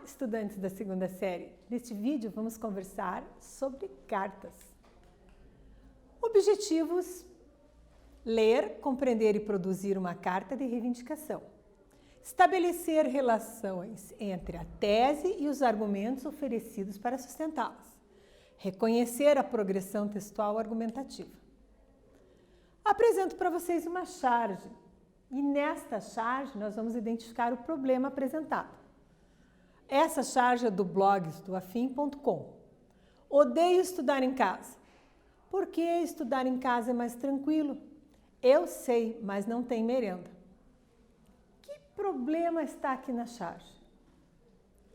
estudantes da segunda série! Neste vídeo vamos conversar sobre cartas. Objetivos: ler, compreender e produzir uma carta de reivindicação. Estabelecer relações entre a tese e os argumentos oferecidos para sustentá-las. Reconhecer a progressão textual argumentativa. Apresento para vocês uma charge e nesta charge nós vamos identificar o problema apresentado. Essa charge é do blogs.afim.com. Odeio estudar em casa. Por que estudar em casa é mais tranquilo? Eu sei, mas não tem merenda. Que problema está aqui na charge?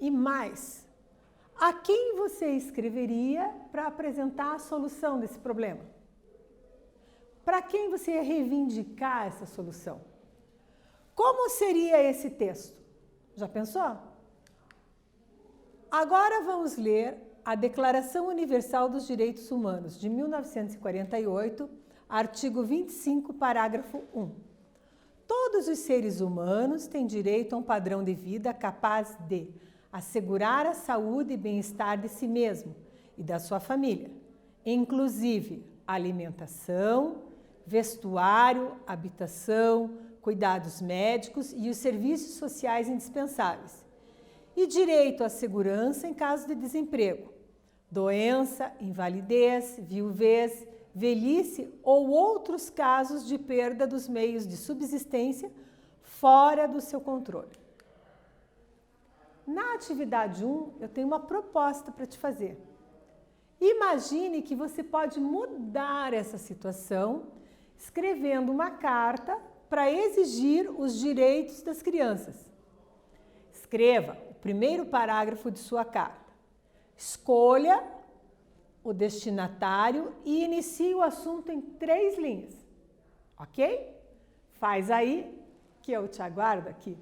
E mais, a quem você escreveria para apresentar a solução desse problema? Para quem você ia reivindicar essa solução? Como seria esse texto? Já pensou? Agora vamos ler a Declaração Universal dos Direitos Humanos de 1948, artigo 25, parágrafo 1. Todos os seres humanos têm direito a um padrão de vida capaz de assegurar a saúde e bem-estar de si mesmo e da sua família, inclusive alimentação, vestuário, habitação, cuidados médicos e os serviços sociais indispensáveis, e direito à segurança em caso de desemprego, doença, invalidez, viuvez, velhice ou outros casos de perda dos meios de subsistência fora do seu controle. Na atividade 1, eu tenho uma proposta para te fazer. Imagine que você pode mudar essa situação escrevendo uma carta para exigir os direitos das crianças. Escreva o primeiro parágrafo de sua carta. Escolha o destinatário e inicie o assunto em 3 linhas. Ok? Faz aí que eu te aguardo aqui.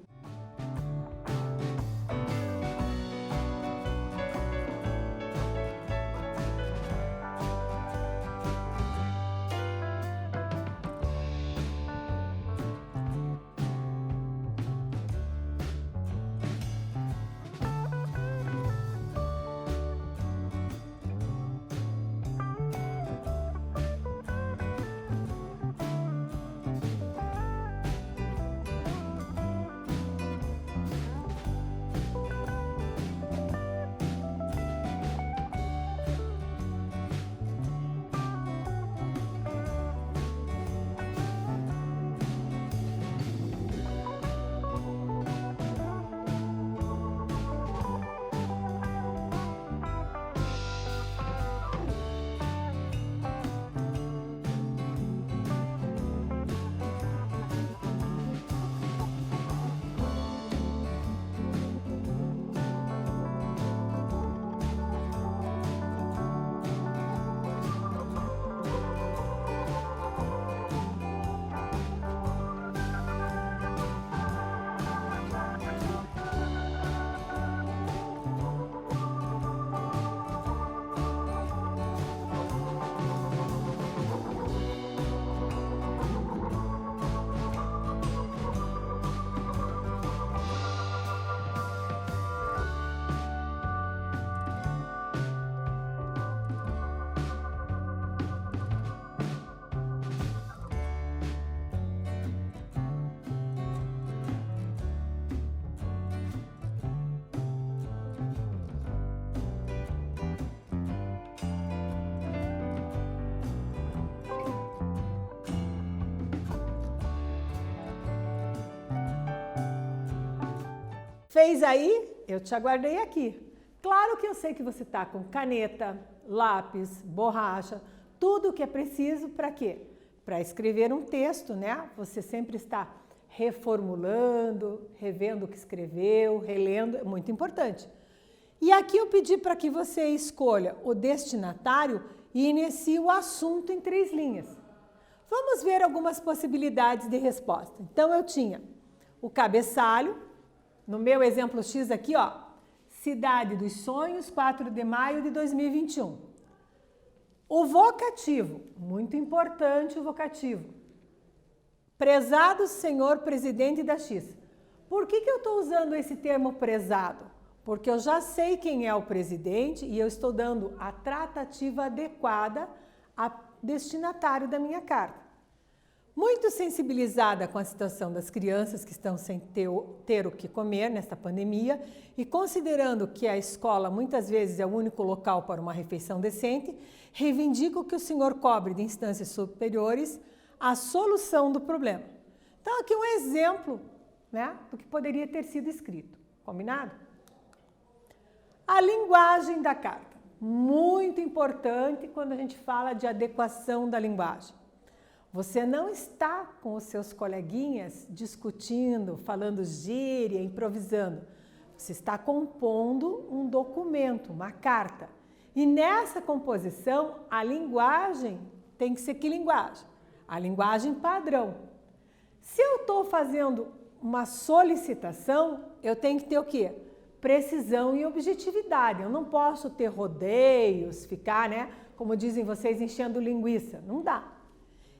Fez aí? Eu te aguardei aqui. Claro que eu sei que você está com caneta, lápis, borracha, tudo o que é preciso para quê? Para escrever um texto, né? Você sempre está reformulando, revendo o que escreveu, relendo, é muito importante. E aqui eu pedi para que você escolha o destinatário e inicie o assunto em 3 linhas. Vamos ver algumas possibilidades de resposta. Então eu tinha o cabeçalho. No meu exemplo X aqui, ó, Cidade dos Sonhos, 4 de maio de 2021. O vocativo, muito importante o vocativo. Prezado senhor presidente da X. Por que eu estou usando esse termo prezado? porque eu já sei quem é o presidente e eu estou dando a tratativa adequada ao destinatário da minha carta. Muito sensibilizada com a situação das crianças que estão sem ter o que comer nesta pandemia e considerando que a escola muitas vezes é o único local para uma refeição decente, reivindico que o senhor cobre de instâncias superiores a solução do problema. Então, aqui um exemplo, né, do que poderia ter sido escrito. Combinado? A linguagem da carta. Muito importante quando a gente fala de adequação da linguagem. Você não está com os seus coleguinhas discutindo, falando gíria, improvisando. Você está compondo um documento, uma carta. E nessa composição, a linguagem tem que ser que linguagem? A linguagem padrão. Se eu estou fazendo uma solicitação, eu tenho que ter o quê? Precisão e objetividade. Eu não posso ter rodeios, ficar, né, como dizem vocês, enchendo linguiça. Não dá.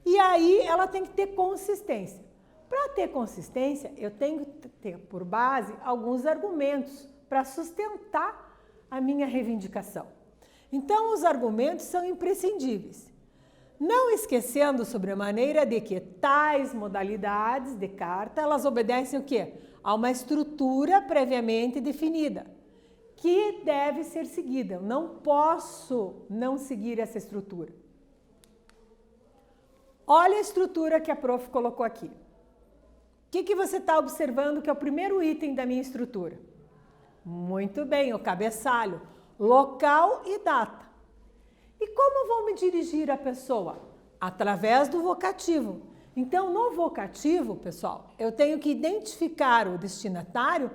E aí ela tem que ter consistência. Para ter consistência, eu tenho que ter por base alguns argumentos para sustentar a minha reivindicação. Então, os argumentos são imprescindíveis. Não esquecendo sobremaneira de que tais modalidades de carta, elas obedecem o quê? A uma estrutura previamente definida, que deve ser seguida. Eu não posso não seguir essa estrutura. Olha a estrutura que a prof colocou aqui. O que você está observando que é o primeiro item da minha estrutura? Muito bem, o cabeçalho, local e data. E como vou me dirigir à pessoa? Através do vocativo. Então, no vocativo, pessoal, eu tenho que identificar o destinatário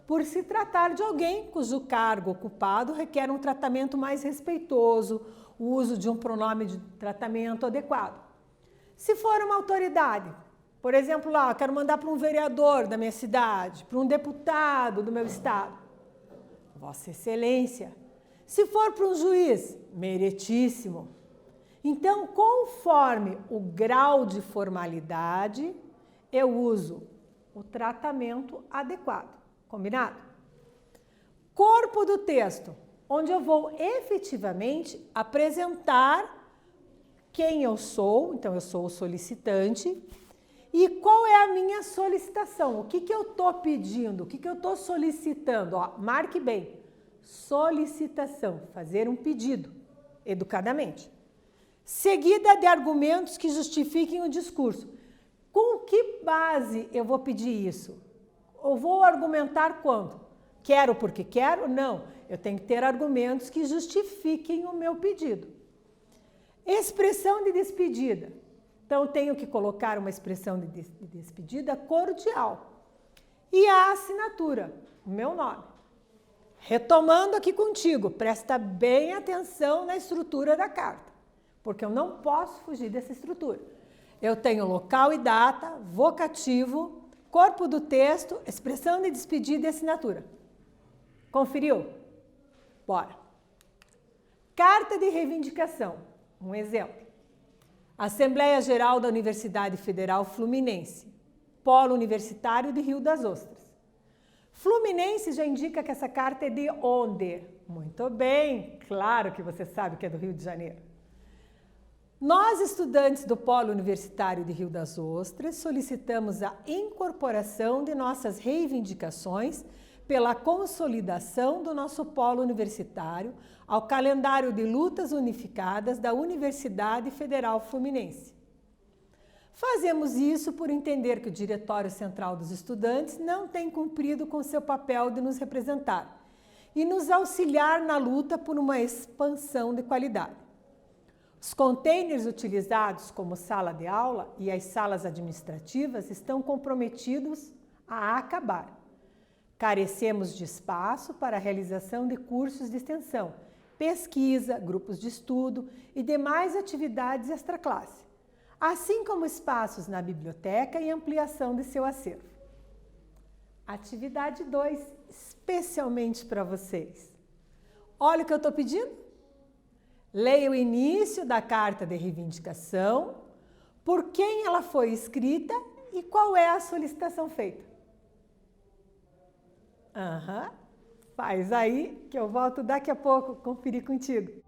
por se tratar de alguém cujo cargo ocupado requer um tratamento mais respeitoso, o uso de um pronome de tratamento adequado. Se for uma autoridade, por exemplo, lá, eu quero mandar para um vereador da minha cidade, para um deputado do meu estado, Vossa Excelência. Se for para um juiz, meritíssimo. Então, conforme o grau de formalidade, eu uso o tratamento adequado. Combinado? Corpo do texto, onde eu vou efetivamente apresentar quem eu sou, então eu sou o solicitante, e qual é a minha solicitação, o que eu estou pedindo, o que eu estou solicitando. Ó, marque bem, solicitação, fazer um pedido, educadamente. Seguida de argumentos que justifiquem o discurso. Com que base eu vou pedir isso? Eu vou argumentar quando? Quero porque quero? Não, eu tenho que ter argumentos que justifiquem o meu pedido. Expressão de despedida. Então, eu tenho que colocar uma expressão de despedida cordial. E a assinatura, o meu nome. Retomando aqui contigo, presta bem atenção na estrutura da carta, porque eu não posso fugir dessa estrutura. Eu tenho local e data, vocativo, corpo do texto, expressão de despedida e assinatura. Conferiu? Bora. Carta de reivindicação. Um exemplo. Assembleia Geral da Universidade Federal Fluminense, Polo Universitário de Rio das Ostras. Fluminense já indica que essa carta é de onde? Muito bem, claro que você sabe que é do Rio de Janeiro. Nós, estudantes do Polo Universitário de Rio das Ostras, solicitamos a incorporação de nossas reivindicações pela consolidação do nosso polo universitário ao calendário de lutas unificadas da Universidade Federal Fluminense. Fazemos isso por entender que o Diretório Central dos Estudantes não tem cumprido com seu papel de nos representar e nos auxiliar na luta por uma expansão de qualidade. Os containers utilizados como sala de aula e as salas administrativas estão comprometidos a acabar. Carecemos de espaço para a realização de cursos de extensão, pesquisa, grupos de estudo e demais atividades extraclasse, assim como espaços na biblioteca e ampliação de seu acervo. Atividade 2, especialmente para vocês. Olha o que eu estou pedindo. Leia o início da carta de reivindicação, por quem ela foi escrita e qual é a solicitação feita. Faz aí que eu volto daqui a pouco conferir contigo.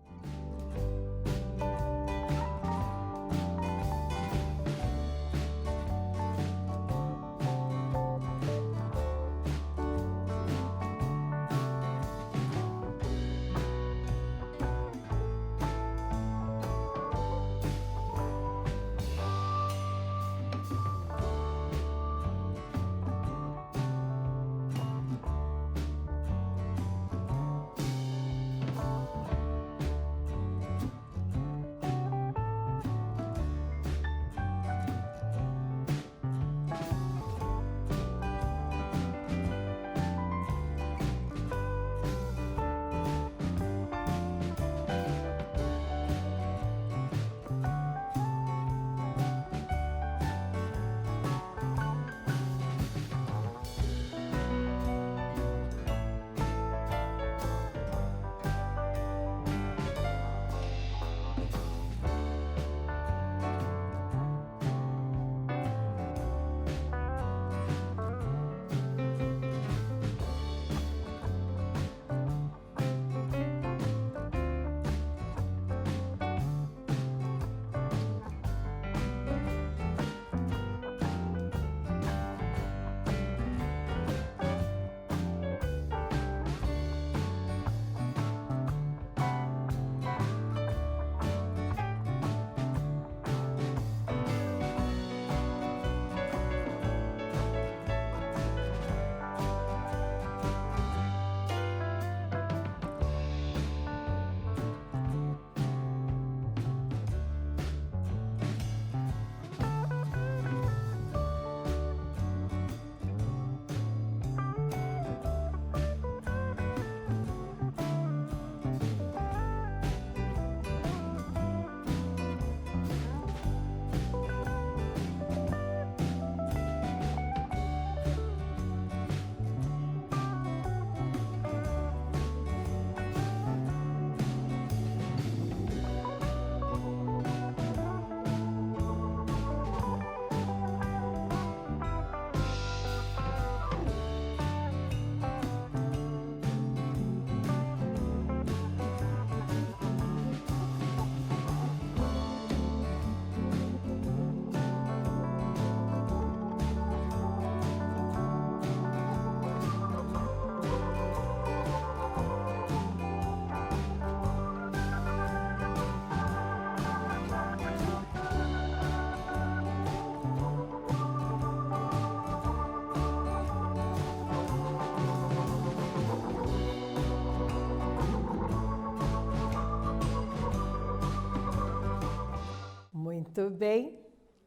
Muito bem.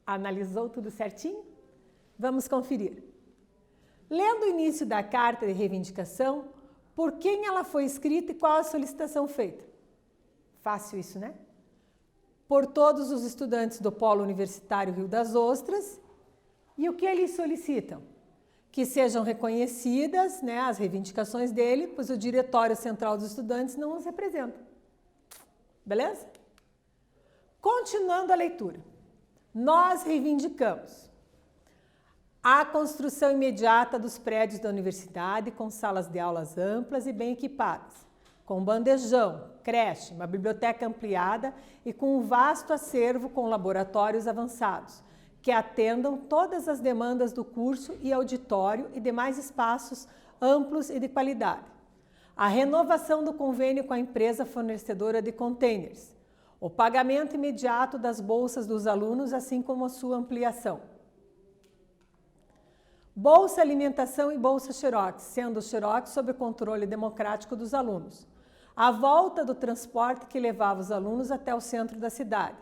Analisou tudo certinho? Vamos conferir. Lendo o início da carta de reivindicação, por quem ela foi escrita e qual a solicitação feita? Fácil isso, né? Por todos os estudantes do Polo Universitário Rio das Ostras. E o que eles solicitam? Que sejam reconhecidas, né, as reivindicações dele, pois o Diretório Central dos Estudantes não os representa. Beleza? Continuando a leitura. Nós reivindicamos a construção imediata dos prédios da universidade com salas de aulas amplas e bem equipadas, com bandejão, creche, uma biblioteca ampliada e com um vasto acervo com laboratórios avançados, que atendam todas as demandas do curso e auditório e demais espaços amplos e de qualidade. A renovação do convênio com a empresa fornecedora de containers. O pagamento imediato das bolsas dos alunos, assim como a sua ampliação. Bolsa Alimentação e Bolsa Xerox, sendo o Xerox sob o controle democrático dos alunos. A volta do transporte que levava os alunos até o centro da cidade.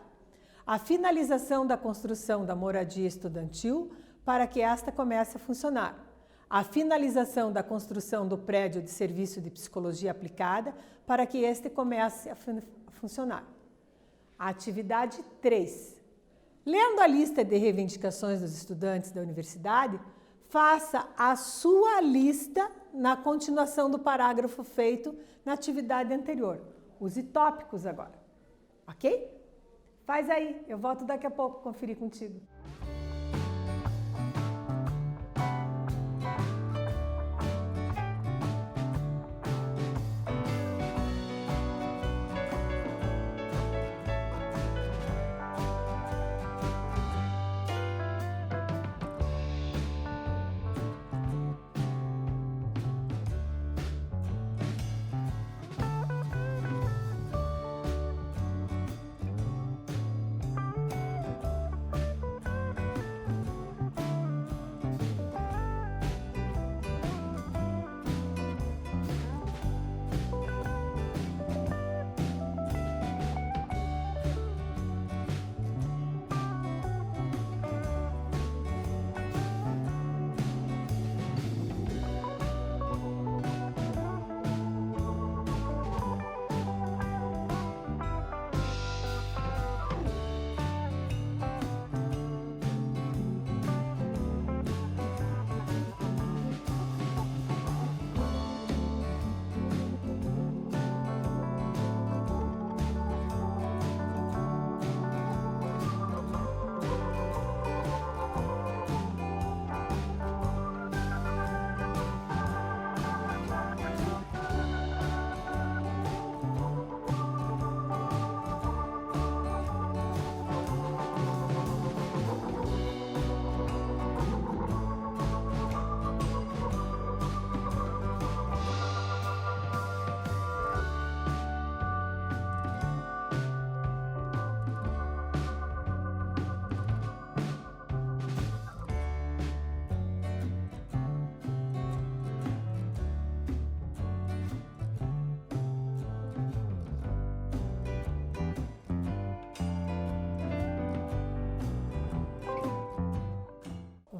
A finalização da construção da moradia estudantil para que esta comece a funcionar. A finalização da construção do prédio de serviço de psicologia aplicada para que este comece a funcionar. A atividade 3. Lendo a lista de reivindicações dos estudantes da universidade, faça a sua lista na continuação do parágrafo feito na atividade anterior. Use tópicos agora, ok? Faz aí, eu volto daqui a pouco conferir contigo.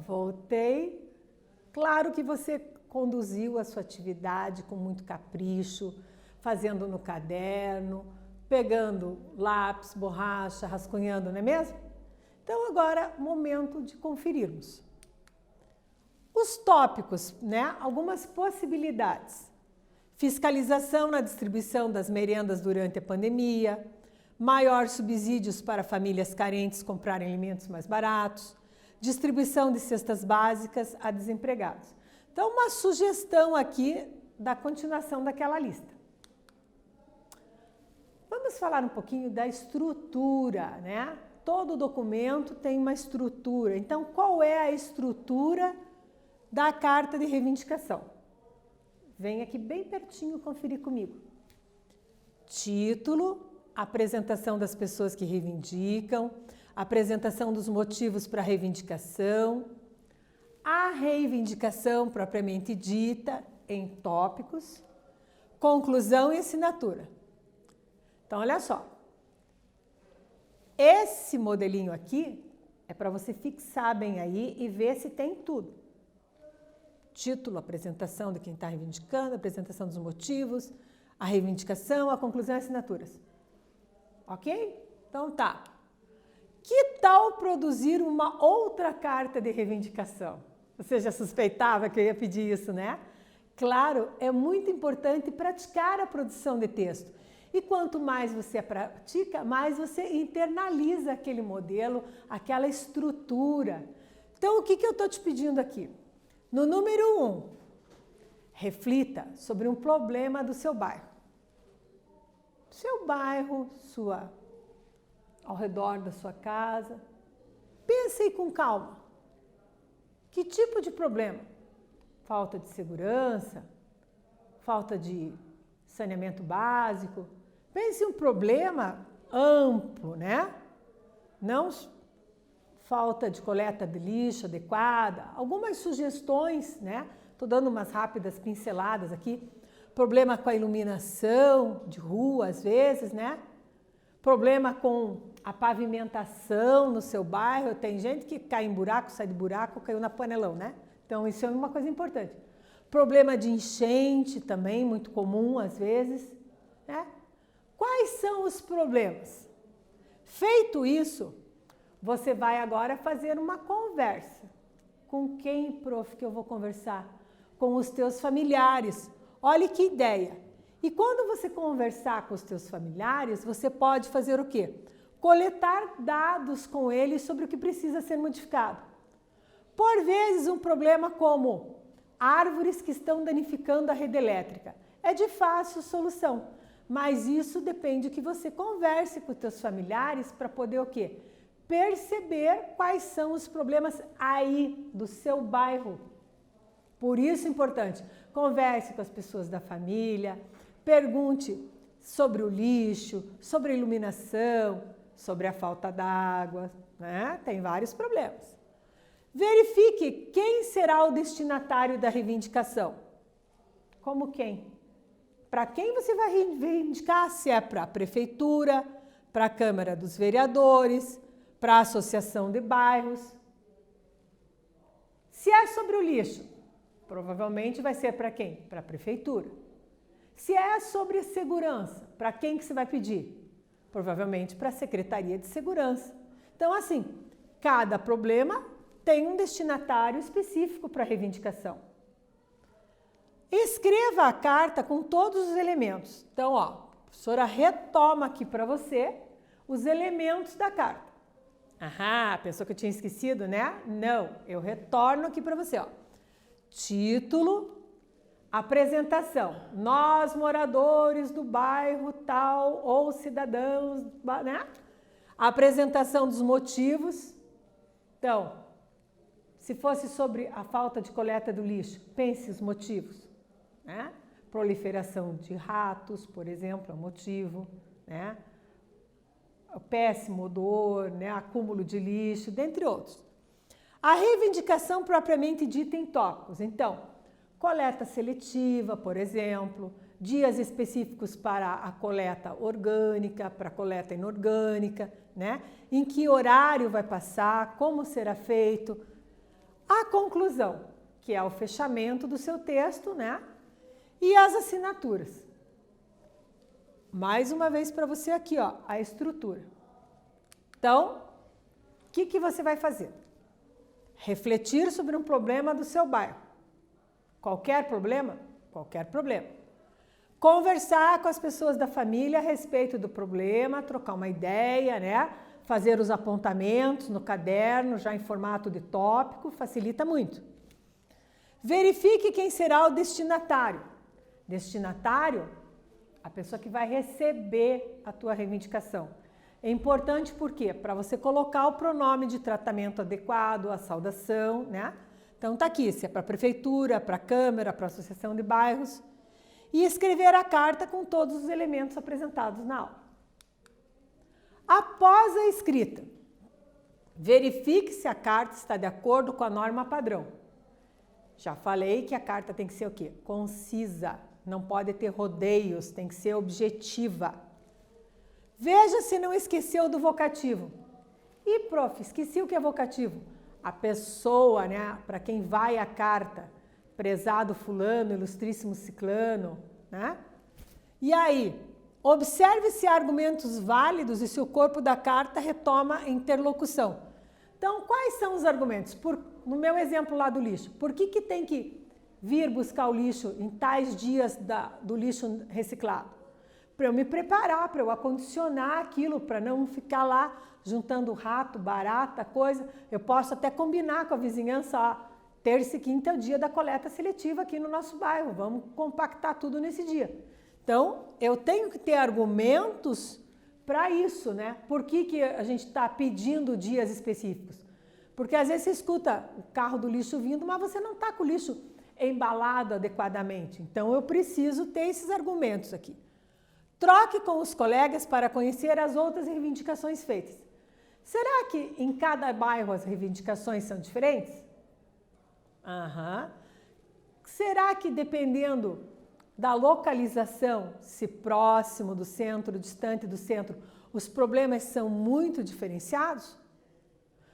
voltei. Claro que você conduziu a sua atividade com muito capricho, fazendo no caderno, pegando lápis, borracha, rascunhando, não é mesmo? Então agora, momento de conferirmos. Os tópicos, né? Algumas possibilidades. Fiscalização na distribuição das merendas durante a pandemia, maior subsídios para famílias carentes comprarem alimentos mais baratos, distribuição de cestas básicas a desempregados. Então, uma sugestão aqui da continuação daquela lista. Vamos falar um pouquinho da estrutura, né? Todo documento tem uma estrutura. Então, qual é a estrutura da carta de reivindicação? Vem aqui bem pertinho conferir comigo. Título, apresentação das pessoas que reivindicam, apresentação dos motivos para a reivindicação, a reivindicação propriamente dita em tópicos, conclusão e assinatura. Então, olha só. Esse modelinho aqui é para você fixar bem aí e ver se tem tudo. Título, apresentação de quem está reivindicando, apresentação dos motivos, a reivindicação, a conclusão e assinaturas. Ok? Então tá. Que tal produzir uma outra carta de reivindicação? Você já suspeitava que eu ia pedir isso, né? Claro, é muito importante praticar a produção de texto. E quanto mais você pratica, mais você internaliza aquele modelo, aquela estrutura. Então, o que eu estou te pedindo aqui? No número 1, reflita sobre um problema do seu bairro. Seu bairro, ao redor da sua casa. Pense aí com calma. Que tipo de problema? Falta de segurança? Falta de saneamento básico? Pense em um problema amplo, né? Não falta de coleta de lixo adequada, algumas sugestões, né? Estou dando umas rápidas pinceladas aqui. Problema com a iluminação de rua, às vezes, né? Problema com a pavimentação no seu bairro. Tem gente que cai em buraco, sai de buraco, caiu na panelão, né? Então, isso é uma coisa importante. Problema de enchente também, muito comum, às vezes, né? Quais são os problemas? Feito isso, você vai agora fazer uma conversa. Com quem, prof, que eu vou conversar? Com os teus familiares. Olha que ideia. E quando você conversar com os teus familiares, você pode fazer o quê? Coletar dados com eles sobre o que precisa ser modificado. Por vezes, um problema como árvores que estão danificando a rede elétrica. É de fácil solução, mas isso depende que você converse com os teus familiares para poder o quê? Perceber quais são os problemas aí do seu bairro. Por isso é importante, converse com as pessoas da família, pergunte sobre o lixo, sobre a iluminação, sobre a falta d'água, né? Tem vários problemas. Verifique quem será o destinatário da reivindicação. Como quem? Para quem você vai reivindicar? Se é para a prefeitura, para a Câmara dos Vereadores, para a Associação de Bairros. Se é sobre o lixo, provavelmente vai ser para quem? Para a prefeitura. Se é sobre segurança, para quem que você vai pedir? Provavelmente para a Secretaria de Segurança. Então, assim, cada problema tem um destinatário específico para a reivindicação. Escreva a carta com todos os elementos. Então, ó, a professora retoma aqui para você os elementos da carta. Aham, pensou que eu tinha esquecido, né? Não, eu retorno aqui para você, ó. Título, apresentação. Nós, moradores do bairro tal ou cidadãos, né? Apresentação dos motivos. Então, se fosse sobre a falta de coleta do lixo, pense os motivos. Né? Proliferação de ratos, por exemplo, é um motivo, né? O péssimo odor, né? Acúmulo de lixo, dentre outros. A reivindicação propriamente dita em tópicos. Então, coleta seletiva, por exemplo, dias específicos para a coleta orgânica, para a coleta inorgânica, né? Em que horário vai passar, como será feito, A conclusão, que é o fechamento do seu texto, né? E as assinaturas. Mais uma vez para você aqui, ó, a estrutura. Então, o que você vai fazer? Refletir sobre um problema do seu bairro. Qualquer problema? Qualquer problema. Conversar com as pessoas da família a respeito do problema, trocar uma ideia, né? Fazer os apontamentos no caderno, já em formato de tópico, facilita muito. Verifique quem será o destinatário. Destinatário, a pessoa que vai receber a tua reivindicação. É importante porque para você colocar o pronome de tratamento adequado, a saudação, né? Então tá aqui, se é para a prefeitura, para a Câmara, para a Associação de Bairros, e escrever a carta com todos os elementos apresentados na aula. Após a escrita, verifique se a carta está de acordo com a norma padrão. Já falei que a carta tem que ser o quê? Concisa, não pode ter rodeios, tem que ser objetiva. Veja se não esqueceu do vocativo. E, prof, esqueci o que é vocativo. A pessoa, né, para quem vai a carta, prezado fulano, ilustríssimo ciclano, né? E aí, observe se há argumentos válidos e se o corpo da carta retoma a interlocução. Então, quais são os argumentos? No meu exemplo lá do lixo, por que tem que vir buscar o lixo em tais dias do lixo reciclado? Para eu me preparar, para eu acondicionar aquilo, para não ficar lá juntando rato, barata, coisa. Eu posso até combinar com a vizinhança, ó, terça e quinta é o dia da coleta seletiva aqui no nosso bairro, vamos compactar tudo nesse dia. Então, eu tenho que ter argumentos para isso, né? Por que a gente está pedindo dias específicos? Porque às vezes você escuta o carro do lixo vindo, mas você não está com o lixo embalado adequadamente. Então, eu preciso ter esses argumentos aqui. Troque com os colegas para conhecer as outras reivindicações feitas. Será que em cada bairro as reivindicações são diferentes? Será que dependendo da localização, se próximo do centro, distante do centro, os problemas são muito diferenciados?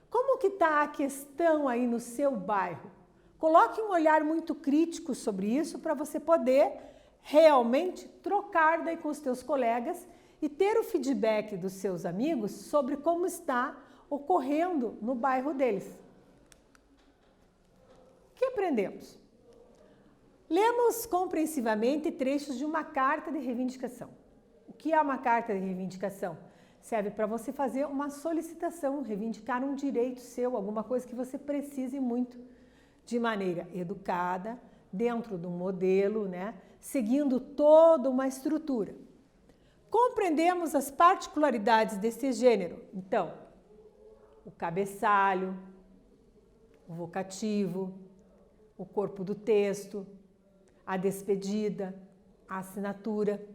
Como que está a questão aí no seu bairro? Coloque um olhar muito crítico sobre isso para você poder realmente trocar daí com os teus colegas e ter o feedback dos seus amigos sobre como está ocorrendo no bairro deles. O que aprendemos? Lemos compreensivamente trechos de uma carta de reivindicação. O que é uma carta de reivindicação? Serve para você fazer uma solicitação, reivindicar um direito seu, alguma coisa que você precise muito, de maneira educada, dentro de um modelo, né? Seguindo toda uma estrutura. Compreendemos as particularidades desse gênero. Então, o cabeçalho, o vocativo, o corpo do texto, a despedida, a assinatura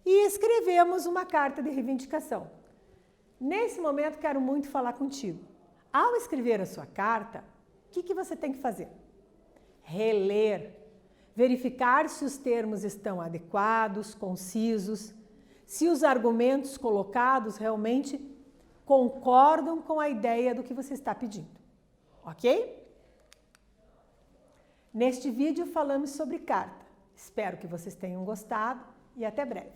e escrevemos uma carta de reivindicação. Nesse momento, quero muito falar contigo. Ao escrever a sua carta, o que você tem que fazer? Reler, verificar se os termos estão adequados, concisos, se os argumentos colocados realmente concordam com a ideia do que você está pedindo, ok? Neste vídeo falamos sobre carta. Espero que vocês tenham gostado e até breve.